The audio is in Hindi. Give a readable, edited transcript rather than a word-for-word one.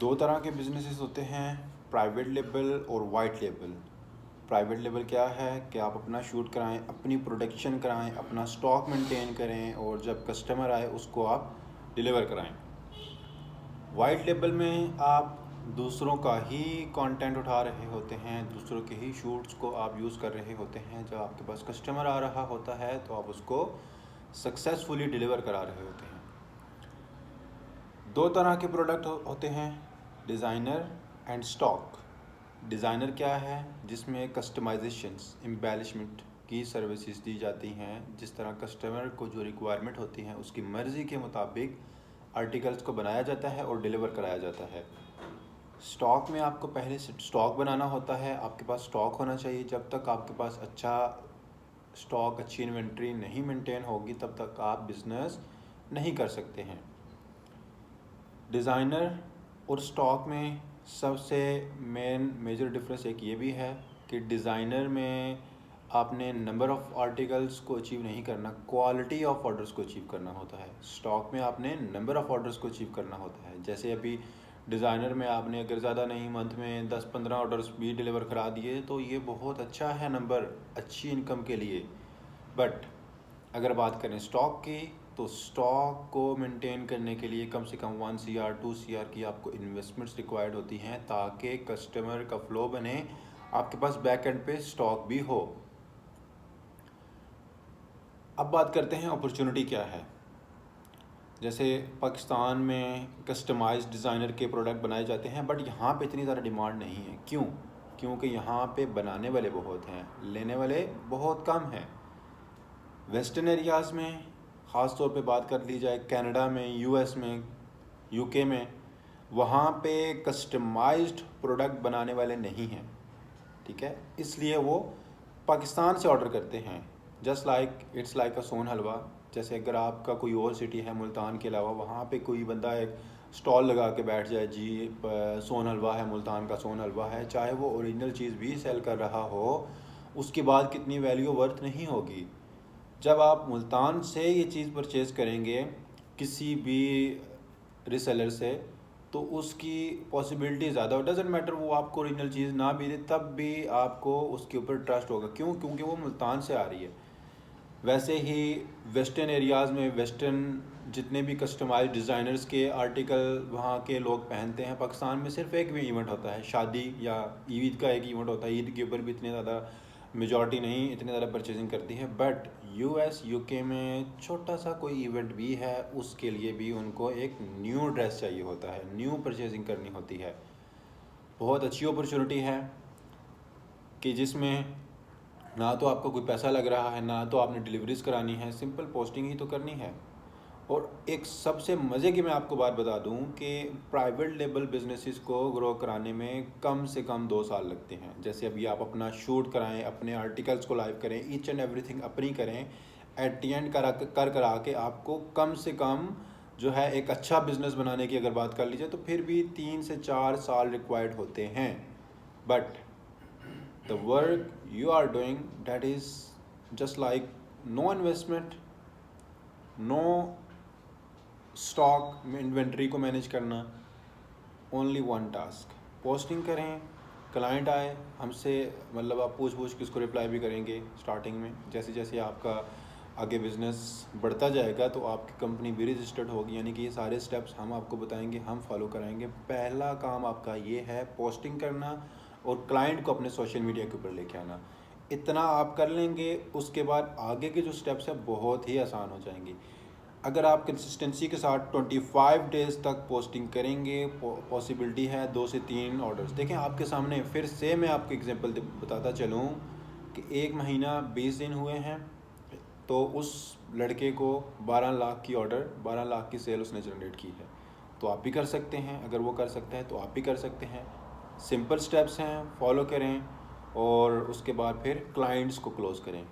दो तरह के बिजनेसेस होते हैं, प्राइवेट लेबल और वाइट लेबल। प्राइवेट लेबल क्या है कि आप अपना शूट कराएं, अपनी प्रोडक्शन कराएं, अपना स्टॉक मेंटेन करें और जब कस्टमर आए उसको आप डिलीवर कराएं। वाइट लेबल में आप दूसरों का ही कंटेंट उठा रहे होते हैं, दूसरों के ही शूट्स को आप यूज़ कर रहे होते हैं। जब आपके पास कस्टमर आ रहा होता है तो आप उसको सक्सेसफुली डिलीवर करा रहे होते हैं। दो तरह के प्रोडक्ट होते हैं, डिज़ाइनर एंड स्टॉक। डिज़ाइनर क्या है? जिसमें कस्टमाइजेशंस, एम्बेलिशमेंट की सर्विसेज दी जाती हैं। जिस तरह कस्टमर को जो रिक्वायरमेंट होती हैं उसकी मर्ज़ी के मुताबिक आर्टिकल्स को बनाया जाता है और डिलीवर कराया जाता है। स्टॉक में आपको पहले से स्टॉक बनाना होता है, आपके पास स्टॉक होना चाहिए। जब तक आपके पास अच्छा स्टॉक, अच्छी इन्वेंट्री नहीं मेंटेन होगी तब तक आप बिज़नेस नहीं कर सकते हैं। डिज़ाइनर और स्टॉक में सबसे मेजर डिफरेंस एक ये भी है कि डिज़ाइनर में आपने नंबर ऑफ़ आर्टिकल्स को अचीव नहीं करना, क्वालिटी ऑफ ऑर्डर्स को अचीव करना होता है। स्टॉक में आपने नंबर ऑफ़ ऑर्डर्स को अचीव करना होता है। जैसे अभी डिज़ाइनर में आपने अगर ज़्यादा नहीं, मंथ में 10-15 ऑर्डर्स भी डिलीवर करा दिए तो ये बहुत अच्छा है नंबर, अच्छी इनकम के लिए। बट अगर बात करें स्टॉक की तो स्टॉक को मेंटेन करने के लिए कम से कम 1 CR 2 CR की आपको इन्वेस्टमेंट्स रिक्वायर्ड होती हैं ताकि कस्टमर का फ्लो बने, आपके पास बैक एंड पे स्टॉक भी हो। अब बात करते हैं अपॉर्चुनिटी क्या है। जैसे पाकिस्तान में कस्टमाइज्ड डिज़ाइनर के प्रोडक्ट बनाए जाते हैं बट यहाँ पे इतनी ज़्यादा डिमांड नहीं है। क्यों? क्योंकि यहाँ पे बनाने वाले बहुत हैं, लेने वाले बहुत कम हैं। वेस्टर्न एरियाज़ में ख़ास तौर पे बात कर ली जाए, कनाडा में, US में, UK में, वहाँ पे कस्टमाइज्ड प्रोडक्ट बनाने वाले नहीं हैं, ठीक है। इसलिए वो पाकिस्तान से ऑर्डर करते हैं। Just like it's like a sohan halwa. जैसे अगर आपका कोई और सिटी है मुल्तान के अलावा, वहाँ पे कोई बंदा एक स्टॉल लगा के बैठ जाए, जी सोन हलवा है, मुल्तान का सोन हलवा है, चाहे वो ओरिजिनल चीज़ भी सेल कर रहा हो, उसके बाद कितनी वैल्यू वर्थ नहीं होगी। जब आप मुल्तान से ये चीज़ परचेज़ करेंगे किसी भी रिसेलर से तो उसकी पॉसिबिलिटी ज़्यादा हो। डजेंट मैटर वो आपको ओरिजिनल चीज़ ना भी दे, तब भी आपको उसके ऊपर ट्रस्ट होगा। क्यों? क्योंकि वो मुल्तान से आ रही है। वैसे ही वेस्टर्न एरियाज़ में वेस्टर्न जितने भी कस्टमाइज डिज़ाइनर्स के आर्टिकल वहाँ के लोग पहनते हैं। पाकिस्तान में सिर्फ एक भी इवेंट होता है, शादी या ईद का एक इवेंट होता है। ईद के ऊपर भी इतने ज़्यादा मेजॉरिटी नहीं इतनी ज़्यादा परचेजिंग करती है। बट US UK में छोटा सा कोई इवेंट भी है, उसके लिए भी उनको एक न्यू ड्रेस चाहिए होता है, न्यू परचेजिंग करनी होती है। बहुत अच्छी अपॉर्चुनिटी है कि जिसमें ना तो आपको कोई पैसा लग रहा है, ना तो आपने डिलीवरीज करानी है, सिंपल पोस्टिंग ही तो करनी है। और एक सबसे मज़े की मैं आपको बात बता दूं कि प्राइवेट लेबल बिजनेसेस को ग्रो कराने में कम से कम 2 साल लगते हैं। जैसे अभी आप अपना शूट कराएं, अपने आर्टिकल्स को लाइव करें, ईच एंड एवरीथिंग अपनी करें, एट दी एंड करा के आपको कम से कम जो है एक अच्छा बिजनेस बनाने की अगर बात कर लीजिए तो फिर भी 3 से 4 साल रिक्वायर्ड होते हैं। But the work you are doing, that is just like no investment, no stock inventory को मैनेज करना, ओनली वन टास्क, पोस्टिंग करें, क्लाइंट आए हमसे, मतलब आप पूछ के उसको रिप्लाई भी करेंगे स्टार्टिंग में। जैसे जैसे आपका आगे बिजनेस बढ़ता जाएगा तो आपकी कंपनी भी रजिस्टर्ड होगी, यानी कि ये सारे स्टेप्स हम आपको बताएंगे, हम फॉलो कराएंगे। पहला काम आपका ये है पोस्टिंग करना और क्लाइंट को अपने सोशल मीडिया के ऊपर लेके आना। इतना आप कर लेंगे, उसके बाद आगे के जो स्टेप्स हैं बहुत ही आसान हो जाएंगी। अगर आप कंसिस्टेंसी के साथ 25 डेज़ तक पोस्टिंग करेंगे, पॉसिबिलिटी है 2 से 3 ऑर्डर्स। देखें आपके सामने, फिर से मैं आपको एग्जांपल बताता चलूँ कि 1 महीना 20 दिन हुए हैं तो उस लड़के को 12 लाख की ऑर्डर, 12 लाख की सेल उसने जनरेट की है। तो आप भी कर सकते हैं, अगर वो कर सकते हैं तो आप भी कर सकते हैं। सिंपल स्टेप्स हैं, फॉलो करें और उसके बाद फिर क्लाइंट्स को क्लोज़ करें।